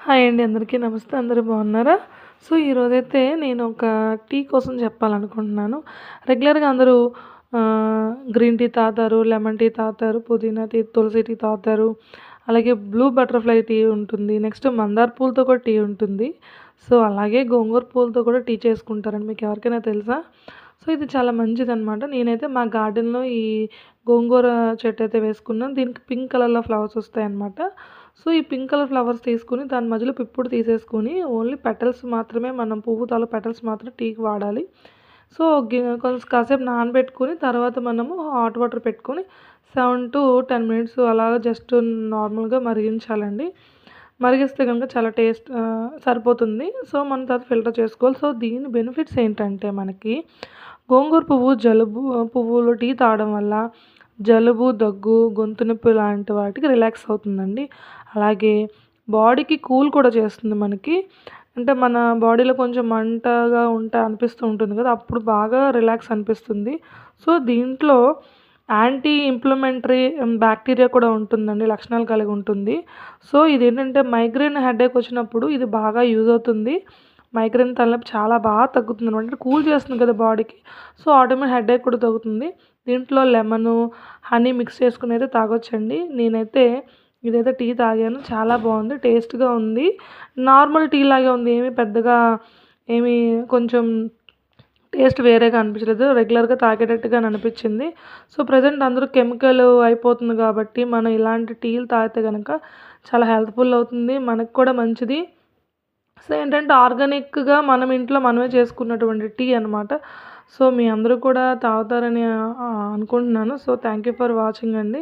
Hi అండి. అందరికీ నమస్తే. అందరూ బాగున్నారా? సో, ఈరోజైతే నేను ఒక టీ కోసం చెప్పాలనుకుంటున్నాను. రెగ్యులర్‌గా అందరూ గ్రీన్ టీ తాగుతారు, లెమన్ టీ తాగుతారు, పుదీనా టీ, తులసి టీ తాగుతారు. అలాగే బ్లూ బటర్‌ఫ్లై టీ ఉంటుంది. నెక్స్ట్ మందార పూలతో కూడా టీ ఉంటుంది. సో, అలాగే గోంగూర పూలతో కూడా టీ చేసుకుంటారండి. మీకు ఎవరికైనా తెలుసా? సో, ఇది చాలా మంచిదనమాట. నేనైతే మా గార్డెన్‌లో ఈ గోంగూర చెట్టయితే వేసుకున్నాను. దీనికి పింక్ కలర్‌లో ఫ్లవర్స్ వస్తాయన్నమాట. సో, ఈ పింక్ కలర్ ఫ్లవర్స్ తీసుకొని దాని మధ్యలో పిప్పుడు తీసేసుకొని ఓన్లీ పెటల్స్ మాత్రమే మనం పువ్వు తాలూకు పెటల్స్ మాత్రం టీకి వాడాలి. సో, కొంచెం కాసేపు నానబెట్టుకొని తర్వాత మనము హాట్ వాటర్ పెట్టుకొని 7-10 మినిట్స్ అలాగ జస్ట్ నార్మల్‌గా మరిగించాలండి. మరిగిస్తే గనుక చాలా సరిపోతుంది. సో, మనం తర్వాత ఫిల్టర్ చేసుకోవాలి. సో, దీని బెనిఫిట్స్ ఏంటంటే మనకి గోంగూర పువ్వులో టీ తాగడం వల్ల జలుబు, దగ్గు, గొంతు నొప్పి లాంటి వాటికి రిలాక్స్ అవుతుందండి. అలాగే బాడీకి కూల్ కూడా చేస్తుంది మనకి. అంటే మన బాడీలో కొంచెం మంటగా అనిపిస్తూ ఉంటుంది కదా! అప్పుడు బాగా రిలాక్స్ అనిపిస్తుంది. సో, దీంట్లో యాంటీ ఇన్‌ఫ్లమేటరీ బ్యాక్టీరియా కూడా ఉంటుందండి. లక్షణాలు కలిగి ఉంటుంది. సో, ఇదేంటంటే మైగ్రేన్ హెడేక్ వచ్చినప్పుడు ఇది బాగా యూజ్ అవుతుంది. మైగ్రేన్ తలనొప్పి చాలా బాగా తగ్గుతుందనమాట. అంటే కూల్ చేస్తుంది కదా బాడీకి. సో, ఆటోమేటిక్ హెడేక్ కూడా తగ్గుతుంది. దీంట్లో లెమను, హనీ మిక్స్ చేసుకొని అయితే తాగొచ్చండి. నేనైతే ఇదైతే టీ తాగాను. చాలా బావుంది. టేస్ట్‌గా ఉంది. నార్మల్ టీ లాగే ఉంది. ఏమి పెద్దగా ఏమి కొంచెం టేస్ట్ వేరేగా అనిపించలేదు. రెగ్యులర్‌గా తాగేటట్టుగానే అనిపించింది. సో, ప్రెజెంట్ అందరూ కెమికల్ అయిపోతుంది కాబట్టి మనం ఇలాంటి టీలు తాగితే గనక చాలా హెల్త్‌ఫుల్ అవుతుంది. మనకు కూడా మంచిది. సో, ఏంటంటే ఆర్గానిక్‌గా మనం ఇంట్లో మనమే చేసుకున్నటువంటి టీ అనమాట. సో, మీ అందరూ కూడా తాగుతారని అనుకుంటున్నాను. So, thank you for watching అండి.